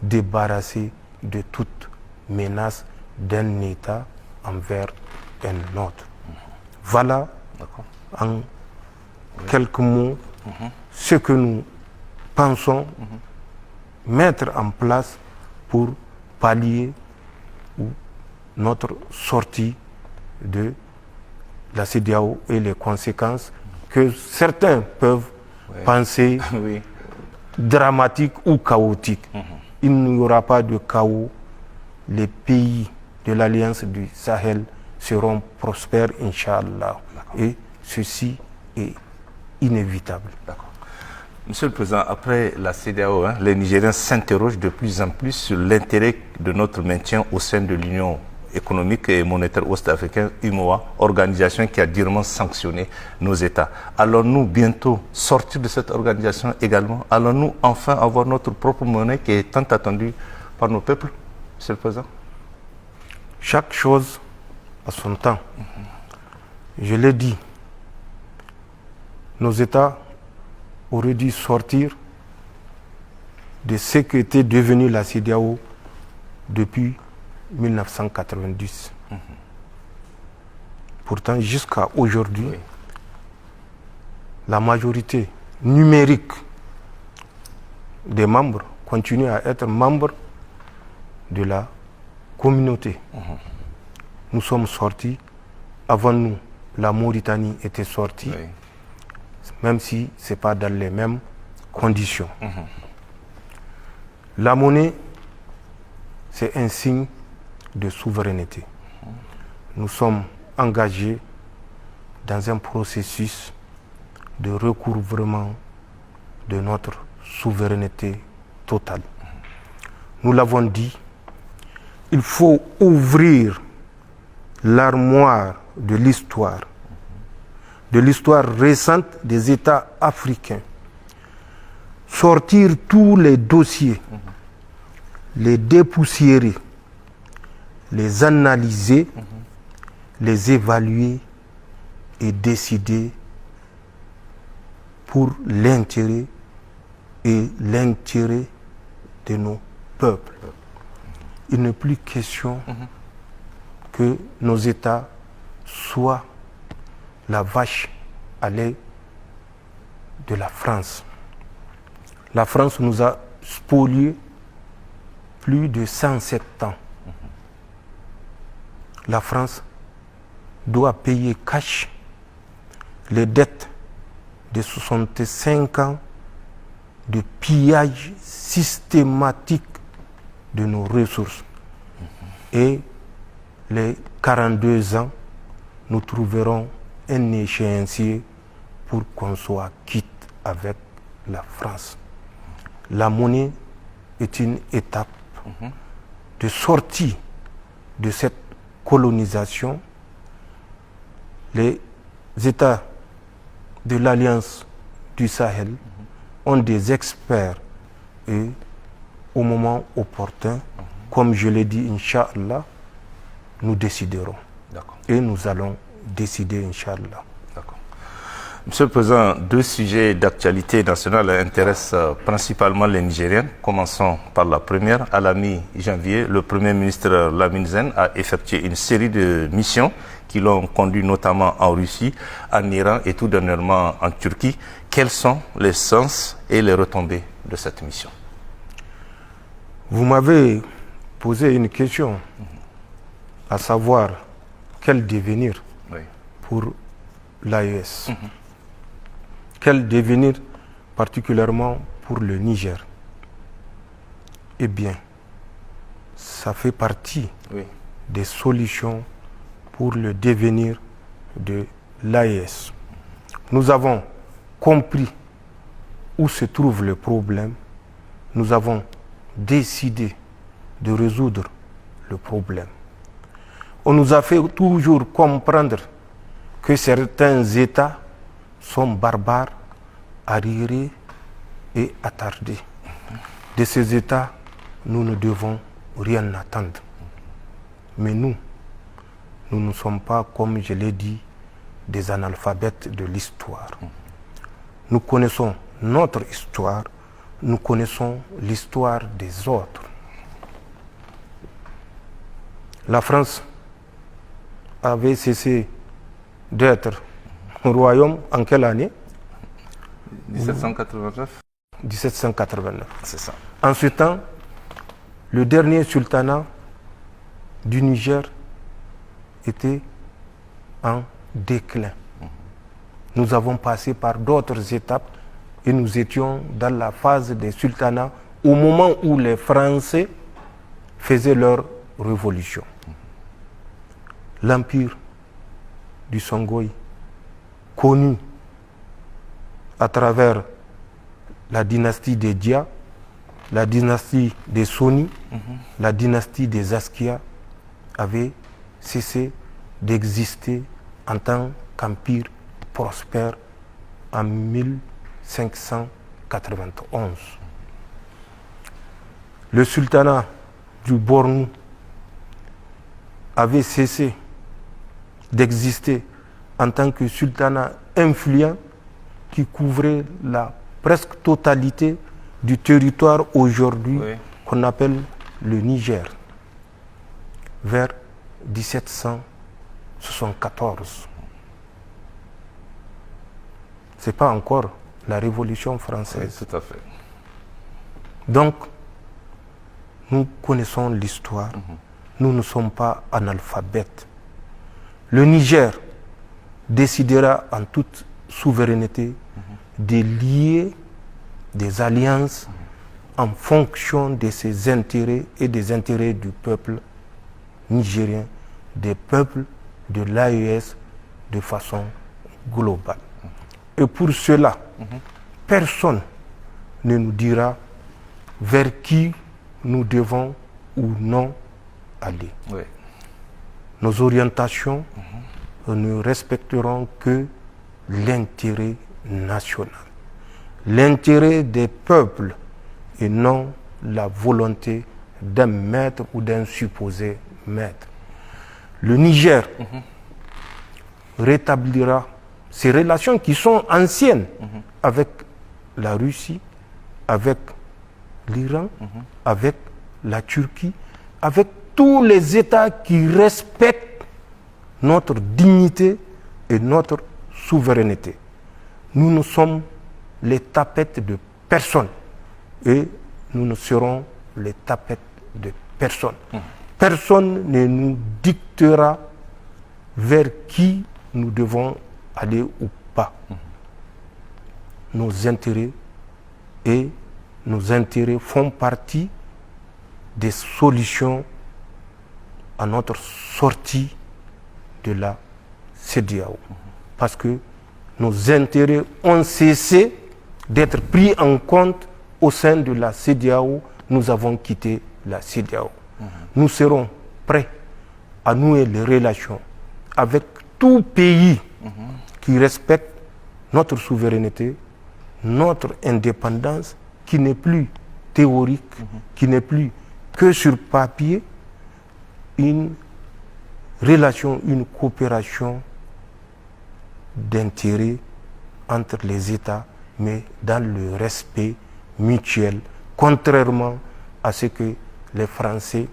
débarrassée de toute menace d'un État envers un autre. Voilà en quelques mots ce que nous pensons mettre en place pour pallier notre sortie de la CEDEAO et les conséquences que certains peuvent penser Oui. dramatiques ou chaotiques. Il n'y aura pas de chaos. Les pays de l'Alliance du Sahel seront prospères, Inch'Allah. Et ceci est inévitable. D'accord. Monsieur le Président, après la CEDEAO, les Nigériens s'interrogent de plus en plus sur l'intérêt de notre maintien au sein de l'Union économique et monétaire ouest-africaine, UMOA, organisation qui a durement sanctionné nos États. Allons-nous bientôt sortir de cette organisation également? Allons-nous enfin avoir notre propre monnaie qui est tant attendue par nos peuples, Monsieur le Président? Chaque chose a son temps. Je l'ai dit, nos États auraient dû sortir de ce qu'était devenu la CEDEAO depuis 1990. Pourtant, jusqu'à aujourd'hui, la majorité numérique des membres continue à être membres de la communauté. Nous sommes sortis. Avant nous, la Mauritanie était sortie, même si ce n'est pas dans les mêmes conditions. La monnaie, c'est un signe de souveraineté. Nous sommes engagés dans un processus de recouvrement de notre souveraineté totale. Nous l'avons dit, il faut ouvrir l'armoire de l'histoire récente des États africains, sortir tous les dossiers, les dépoussiérer, les analyser, les évaluer et décider pour l'intérêt et l'intérêt de nos peuples. Il n'est plus question que nos États soient la vache à lait de la France. La France nous a spolié plus de 107 ans. La France doit payer cash les dettes de 65 ans de pillage systématique de nos ressources. Et les 42 ans, nous trouverons un échéancier pour qu'on soit quitte avec la France. La monnaie est une étape de sortie de cette colonisation. Les États de l'Alliance du Sahel ont des experts et au moment opportun, comme je l'ai dit, Inch'Allah, nous déciderons. Et nous allons décider, Inch'Allah. Monsieur le Président, deux sujets d'actualité nationale intéressent principalement les Nigériens. Commençons par la première. À la mi-janvier, le Premier ministre Lamine Zen a effectué une série de missions qui l'ont conduit notamment en Russie, en Iran et tout dernièrement en Turquie. Quels sont les sens et les retombées de cette mission? Vous m'avez posé une question, à savoir quel devenir pour l'AES. Quel devenir particulièrement pour le Niger? Eh bien, ça fait partie des solutions pour le devenir de l'AES. Nous avons compris où se trouve le problème. Nous avons décidé de résoudre le problème. On nous a fait toujours comprendre que certains États sont barbares, arriérés et attardés. De ces États, nous ne devons rien attendre. Mais nous ne sommes pas, comme je l'ai dit, des analphabètes de l'histoire. Nous connaissons notre histoire, nous connaissons l'histoire des autres. La France avait cessé d'être un royaume en quelle année? 1789. 1789. C'est ça. En ce temps, le dernier sultanat du Niger était en déclin. Nous avons passé par d'autres étapes et nous étions dans la phase des sultanats au moment où les Français faisaient leur révolution. L'empire du Songhai, connu à travers la dynastie des Dia, la dynastie des Soni, la dynastie des Askia, avait cessé d'exister en tant qu'empire prospère en 1591. Le sultanat du Bornou avait cessé d'exister en tant que sultanat influent qui couvrait la presque totalité du territoire aujourd'hui qu'on appelle le Niger, vers 1774. Ce n'est pas encore la Révolution française. Oui, tout à fait. Donc, nous connaissons l'histoire. Nous ne sommes pas analphabètes. Le Niger décidera en toute souveraineté de lier des alliances en fonction de ses intérêts et des intérêts du peuple nigérien, des peuples de l'AES de façon globale. Et pour cela, personne ne nous dira vers qui nous devons ou non aller. Oui. Nos orientations ne respecteront que l'intérêt national, l'intérêt des peuples et non la volonté d'un maître ou d'un supposé maître. Le Niger rétablira ces relations qui sont anciennes avec la Russie, avec l'Iran, avec la Turquie, avec tous les États qui respectent notre dignité et notre souveraineté. Nous ne sommes les tapettes de personne et nous ne serons les tapettes de personne. Personne ne nous dictera vers qui nous devons aller ou pas. Nos intérêts font partie des solutions à notre sortie de la CEDEAO. Parce que nos intérêts ont cessé d'être pris en compte au sein de la CEDEAO. Nous avons quitté la CEDEAO. Nous serons prêts à nouer les relations avec tout pays qui respecte notre souveraineté, notre indépendance, qui n'est plus théorique, qui n'est plus que sur papier, une relation, une coopération d'intérêt entre les États, mais dans le respect mutuel, contrairement à ce que les Français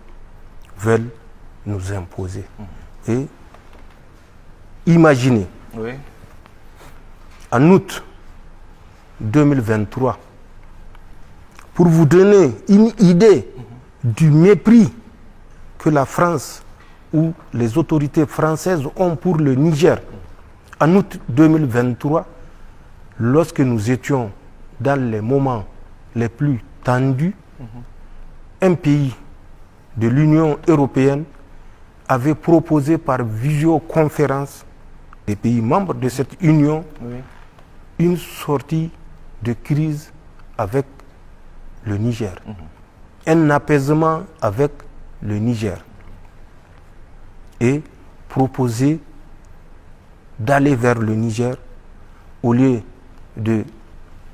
veulent nous imposer. Et imaginez, en août 2023, pour vous donner une idée du mépris que la France ou les autorités françaises ont pour le Niger, en août 2023, lorsque nous étions dans les moments les plus tendus, un pays de l'Union européenne avait proposé par visioconférence des pays membres de cette union une sortie de crise avec le Niger, un apaisement avec le Niger, et proposer d'aller vers le Niger au lieu de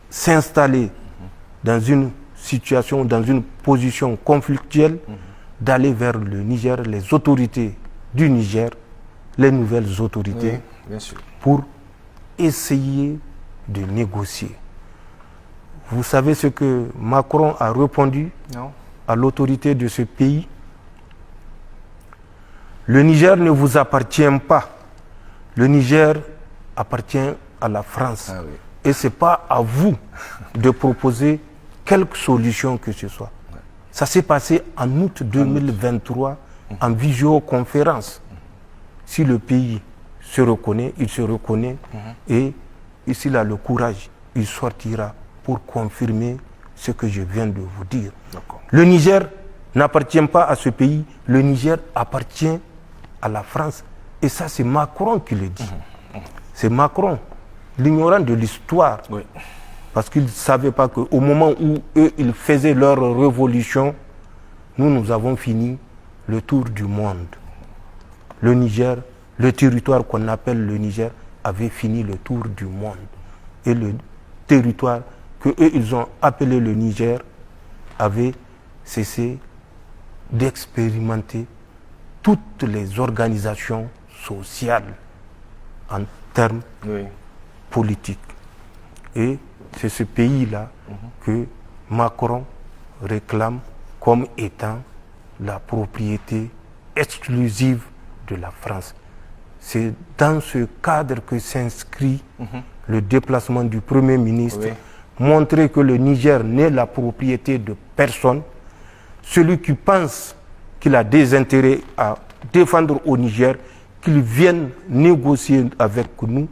s'installer dans une situation, dans une position conflictuelle, d'aller vers le Niger, les autorités du Niger, les nouvelles autorités, bien sûr, pour essayer de négocier. Vous savez ce que Macron a répondu à l'autorité de ce pays? Le Niger ne vous appartient pas. Le Niger appartient à la France. Et ce n'est pas à vous de proposer quelque solution que ce soit. Ça s'est passé en août 2023 en visioconférence. Si le pays se reconnaît, il se reconnaît et s'il a le courage, il sortira pour confirmer ce que je viens de vous dire. Le Niger n'appartient pas à ce pays, le Niger appartient à la France. Et ça, c'est Macron qui le dit. C'est Macron, l'ignorant de l'histoire. Oui. Parce qu'ils ne savaient pas qu'au moment où eux, ils faisaient leur révolution, nous avons fini le tour du monde. Le Niger, le territoire qu'on appelle le Niger, avait fini le tour du monde. Et le territoire que eux, ils ont appelé le Niger, avait cessé d'expérimenter toutes les organisations sociales en termes politiques. Et c'est ce pays-là que Macron réclame comme étant la propriété exclusive de la France. C'est dans ce cadre que s'inscrit le déplacement du Premier ministre, montrer que le Niger n'est la propriété de personne. Celui qui pense qu'il a des intérêts à défendre au Niger, qu'il vienne négocier avec nous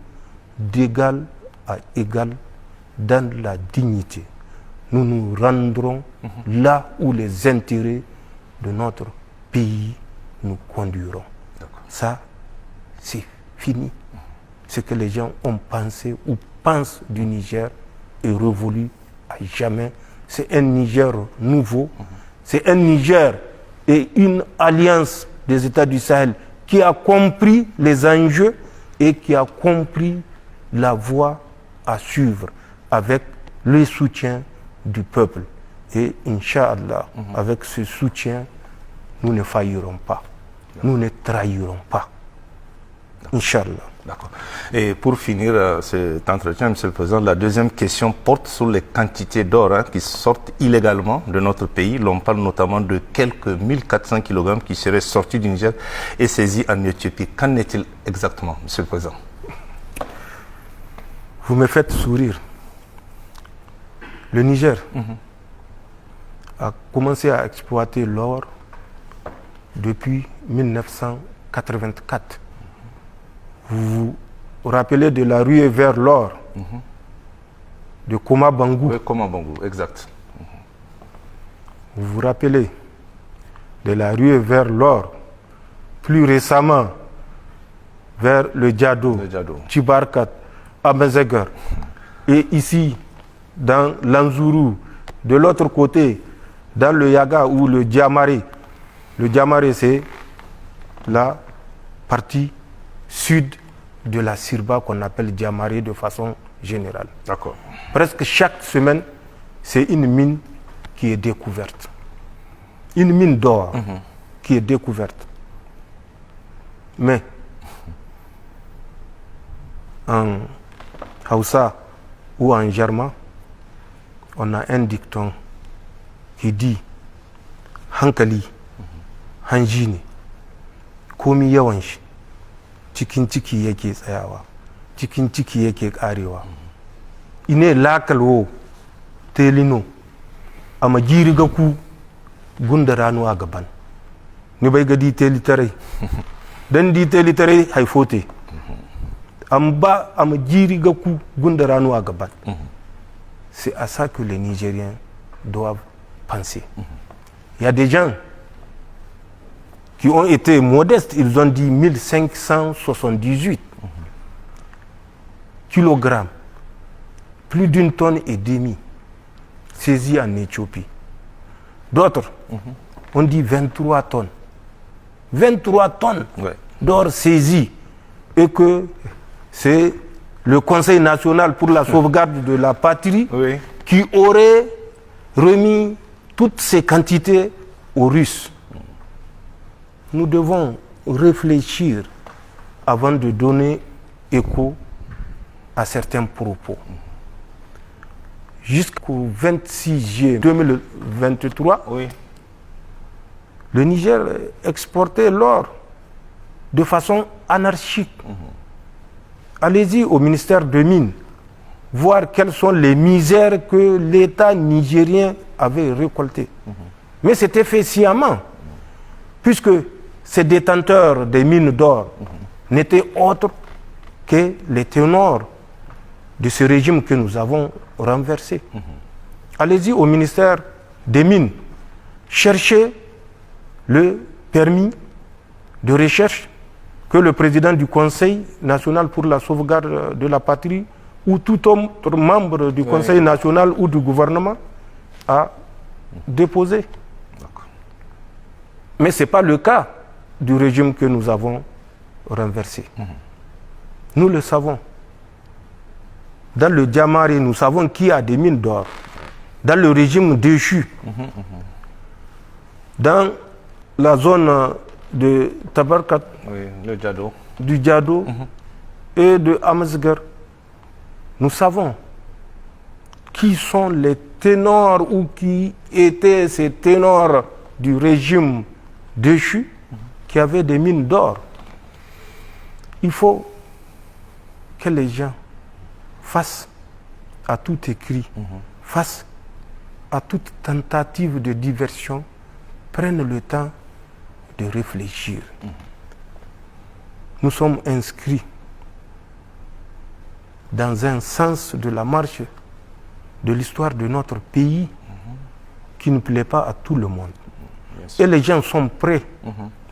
d'égal à égal dans la dignité. Nous nous rendrons là où les intérêts de notre pays nous conduiront. Ça, c'est fini. Ce que les gens ont pensé ou pensent du Niger est révolu à jamais. C'est un Niger nouveau. C'est un Niger et une alliance des États du Sahel qui a compris les enjeux et qui a compris la voie à suivre avec le soutien du peuple. Et Inch'Allah, avec ce soutien, nous ne faillirons pas. Nous ne trahirons pas. Inch'Allah. D'accord. Et pour finir cet entretien, Monsieur le Président, la deuxième question porte sur les quantités d'or qui sortent illégalement de notre pays. L'on parle notamment de quelques 1400 kg qui seraient sortis du Niger et saisis en Éthiopie. Qu'en est-il exactement, Monsieur le Président? Vous me faites sourire. Le Niger a commencé à exploiter l'or depuis 1984. Vous vous rappelez de la ruée vers l'or de Koma Bangou? Oui, Koma Bangou, exact. Vous vous rappelez de la ruée vers l'or, plus récemment vers le Djado, Tchibarkat, Amazegar, et ici dans l'Anzourou, de l'autre côté, dans le Yaga ou le Diamaré. Le Diamaré, c'est la partie sud de la Sirba qu'on appelle Diamaré de façon générale. D'accord. Presque chaque semaine, c'est une mine qui est découverte. Une mine d'or qui est découverte. Mais en Hausa ou en Germain, on a un dicton qui dit Hankali, Hanjini, komi yawan shi, cikin ciki yake tsayawa, cikin ciki yake karewa. Ine lakalwo telino ama jiriga ku gunda ranu a gaban. Ni bai ga diteli tare. Dan diteli tare haifote. Amba ama jiriga ku gunda ranu a gaban. C'est à ça que les Nigériens doivent penser. Il y a des gens qui ont été modestes, ils ont dit 1578 kilogrammes, plus d'une tonne et demie, saisis en Éthiopie. D'autres ont dit 23 tonnes. 23 tonnes d'or saisis et que c'est le Conseil national pour la sauvegarde de la patrie qui aurait remis toutes ces quantités aux Russes. Nous devons réfléchir avant de donner écho à certains propos. Jusqu'au 26 juillet 2023, le Niger exportait l'or de façon anarchique. Allez-y au ministère des Mines, voir quelles sont les misères que l'État nigérien avait récoltées. Mais c'était fait sciemment, puisque ces détenteurs des mines d'or n'étaient autres que les ténors de ce régime que nous avons renversé. Allez-y au ministère des Mines, cherchez le permis de recherche que le président du Conseil national pour la sauvegarde de la patrie ou tout autre membre du Conseil national ou du gouvernement a déposé. Mais ce n'est pas le cas du régime que nous avons renversé. Nous le savons. Dans le Diamari, nous savons qui a des mines d'or. Dans le régime déchu, dans la zone de Tabarkat, le Djado. du Djado et de Amazgar, nous savons qui sont les ténors ou qui étaient ces ténors du régime déchu qui avaient des mines d'or. Il faut que les gens, face à tout écrit, face à toute tentative de diversion, prennent le temps de réfléchir. Nous sommes inscrits dans un sens de la marche de l'histoire de notre pays qui ne plaît pas à tout le monde. Et les gens sont prêts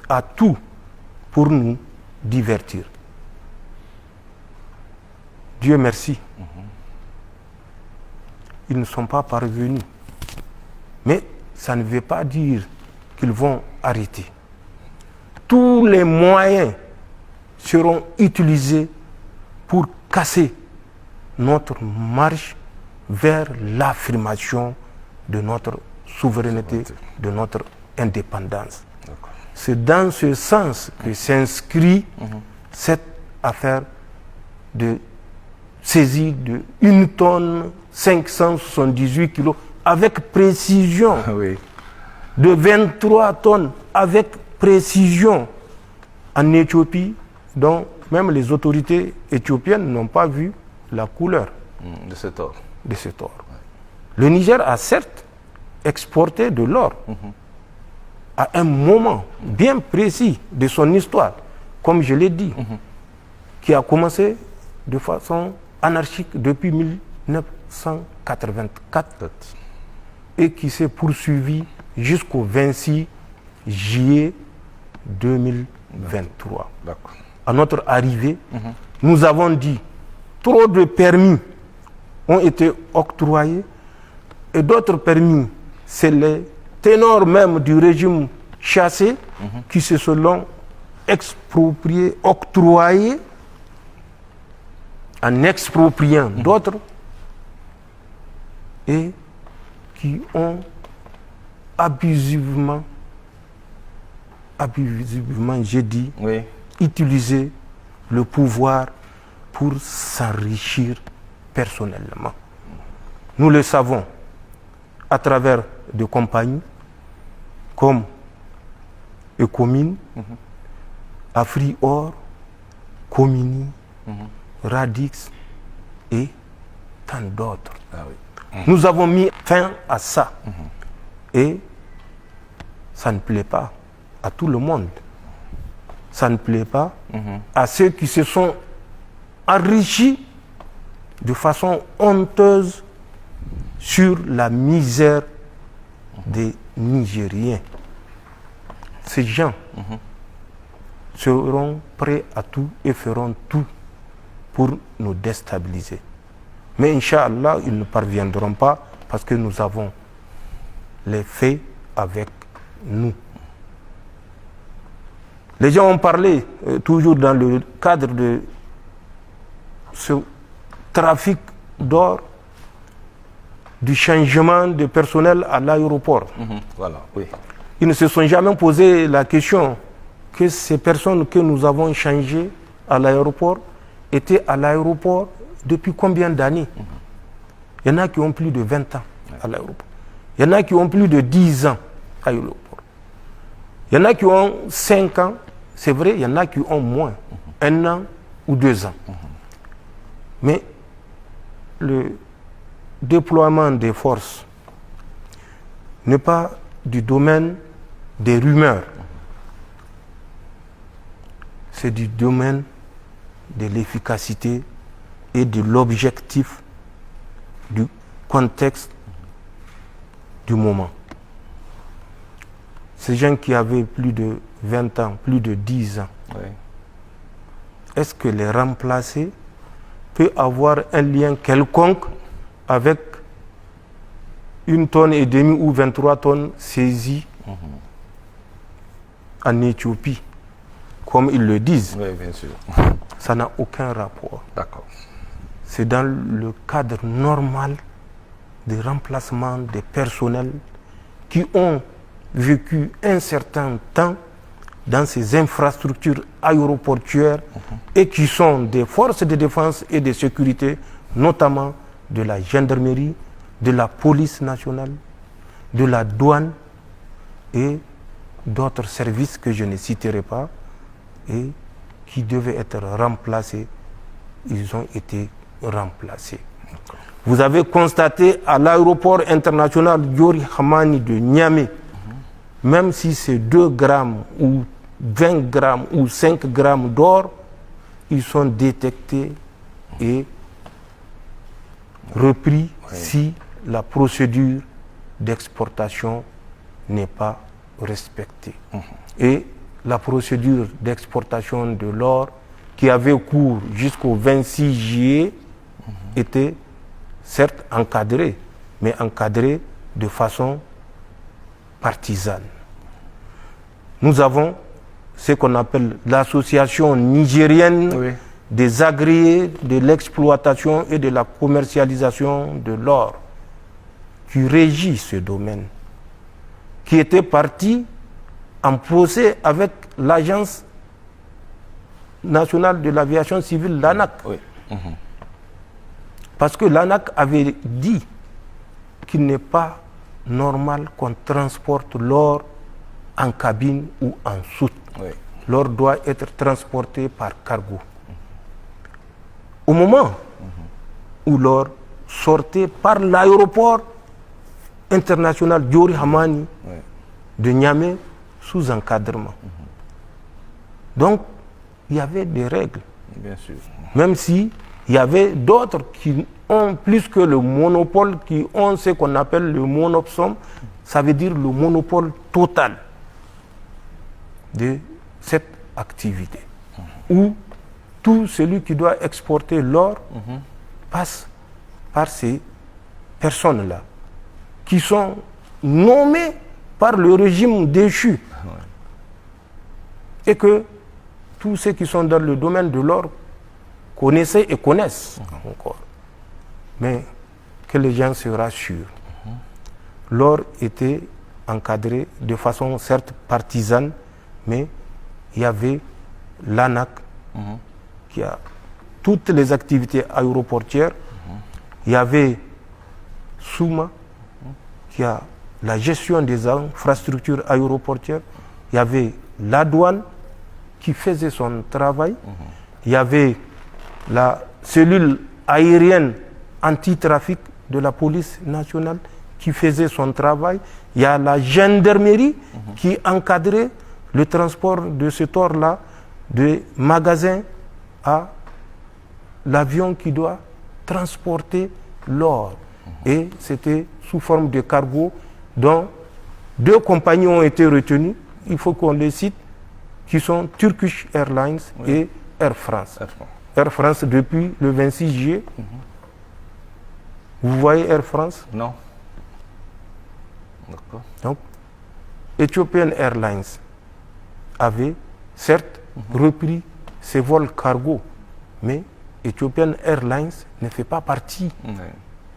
à tout pour nous divertir. Dieu merci. Ils ne sont pas parvenus. Mais ça ne veut pas dire qu'ils vont arrêter. Tous les moyens seront utilisés pour casser notre marche vers l'affirmation de notre souveraineté, de notre indépendance. C'est dans ce sens que s'inscrit cette affaire de saisie de 1 tonne 578 kilos avec précision, de 23 tonnes avec précision en Éthiopie, dont même les autorités éthiopiennes n'ont pas vu la couleur de cet or. Le Niger a certes exporté de l'or à un moment bien précis de son histoire, comme je l'ai dit, qui a commencé de façon anarchique depuis 1984 et qui s'est poursuivi jusqu'au 26 juillet 2023. À notre arrivée, nous avons dit trop de permis ont été octroyés et d'autres permis, c'est les ténors même du régime chassé qui se sont expropriés, octroyés en expropriant d'autres et qui ont abusivement, j'ai dit, utilisé le pouvoir pour s'enrichir personnellement. Nous le savons à travers des compagnies comme Ecomine, Afrior, Comini, Radix et tant d'autres. Nous avons mis fin à ça. Et ça ne plaît pas à tout le monde. Ça ne plaît pas à ceux qui se sont enrichis de façon honteuse sur la misère des Nigériens. Ces gens seront prêts à tout et feront tout pour nous déstabiliser. Mais Inch'Allah, ils ne parviendront pas parce que nous avons les faits avec nous. Les gens ont parlé, toujours dans le cadre de ce trafic d'or, du changement de personnel à l'aéroport. Ils ne se sont jamais posé la question que ces personnes que nous avons changées à l'aéroport étaient à l'aéroport depuis combien d'années? Il y en a qui ont plus de 20 ans à l'aéroport. Il y en a qui ont plus de 10 ans à l'aéroport. Il y en a qui ont 5 ans, c'est vrai, il y en a qui ont moins, 1 an ou 2 ans. Mais le déploiement des forces n'est pas du domaine des rumeurs. C'est du domaine de l'efficacité et de l'objectif du contexte du moment. Ces gens qui avaient plus de 20 ans, plus de 10 ans, Oui. est-ce que les remplacer peut avoir un lien quelconque avec 1,5 tonne ou 23 tonnes saisies en Éthiopie, comme ils le disent? Oui, bien sûr. Ça n'a aucun rapport. D'accord. C'est dans le cadre normal de remplacement des personnels qui ont vécu un certain temps dans ces infrastructures aéroportuaires et qui sont des forces de défense et de sécurité, notamment de la gendarmerie, de la police nationale, de la douane et d'autres services que je ne citerai pas et qui devaient être remplacés. Ils ont été remplacés. Vous avez constaté à l'aéroport international Diori Hamani de Niamey, même si c'est 2 grammes ou 20 grammes ou 5 grammes d'or, ils sont détectés et repris si la procédure d'exportation n'est pas respectée. Et la procédure d'exportation de l'or qui avait cours jusqu'au 26 juillet était certes encadrée, mais encadrée de façon partisane. Nous avons ce qu'on appelle l'association nigérienne des agréés de l'exploitation et de la commercialisation de l'or qui régit ce domaine, qui était parti en procès avec l'Agence nationale de l'aviation civile, l'ANAC. Parce que l'ANAC avait dit qu'il n'est pas normal qu'on transporte l'or en cabine ou en soute. L'or doit être transporté par cargo. Au moment où l'or sortait par l'aéroport international Diori Hamani de Niamey sous encadrement. Donc, il y avait des règles. Bien sûr. Même si il y avait d'autres qui ont plus que le monopole, qui ont ce qu'on appelle le monopsome, ça veut dire le monopole total de cette activité. Où tout celui qui doit exporter l'or passe par ces personnes-là, qui sont nommées par le régime déchu. Et que tous ceux qui sont dans le domaine de l'or connaissaient et connaissent encore. Mais que les gens se rassurent. L'or était encadré de façon certes partisane, mais il y avait l'ANAC qui a toutes les activités aéroportuaires. Il y avait Souma qui a la gestion des infrastructures aéroportuaires. Il y avait la douane qui faisait son travail. Il y avait la cellule aérienne anti-trafic de la police nationale qui faisait son travail. Il y a la gendarmerie qui encadrait le transport de ce or-là de magasin à l'avion qui doit transporter l'or. Et c'était sous forme de cargo dont 2 compagnies ont été retenues. Il faut qu'on les cite, qui sont Turkish Airlines et Air France. Air France depuis le 26 juillet. Vous voyez Air France? Non. D'accord. Donc, Ethiopian Airlines avait certes repris ses vols cargo, mais Ethiopian Airlines ne fait pas partie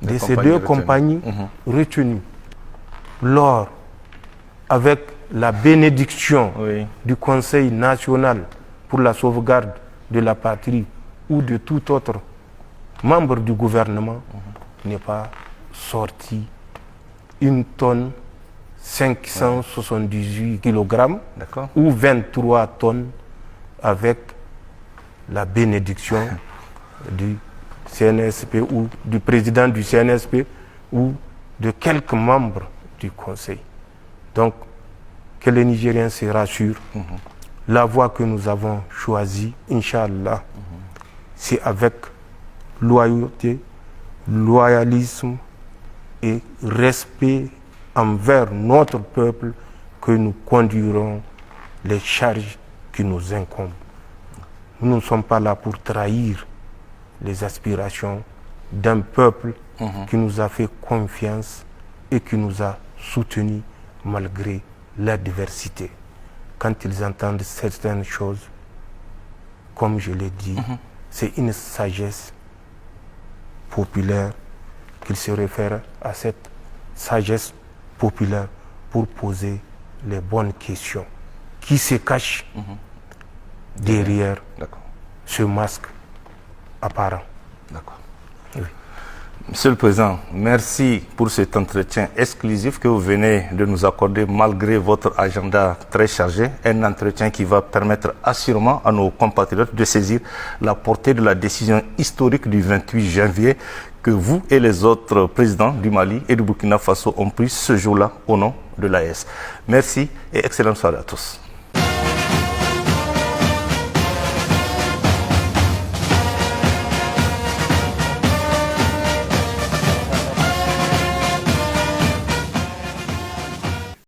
de ces 2 compagnies retenues. L'or, avec la bénédiction du Conseil national pour la sauvegarde de la patrie ou de tout autre membre du gouvernement, n'est pas sorti 1 tonne 578 kg ou 23 tonnes avec la bénédiction du CNSP ou du président du CNSP ou de quelques membres du Conseil. Donc, que les Nigériens se rassurent. La voie que nous avons choisie, Inch'Allah, c'est avec loyauté, loyalisme et respect envers notre peuple que nous conduirons les charges qui nous incombent. Nous ne sommes pas là pour trahir les aspirations d'un peuple qui nous a fait confiance et qui nous a soutenus malgré l'adversité. Quand ils entendent certaines choses, comme je l'ai dit, c'est une sagesse populaire qu'ils se réfèrent à cette sagesse populaire pour poser les bonnes questions. Qui se cache derrière ce masque apparent? D'accord. Oui. Monsieur le Président, merci pour cet entretien exclusif que vous venez de nous accorder malgré votre agenda très chargé. Un entretien qui va permettre assurément à nos compatriotes de saisir la portée de la décision historique du 28 janvier que vous et les autres présidents du Mali et du Burkina Faso ont pris ce jour-là au nom de l'AES. Merci et excellente soirée à tous.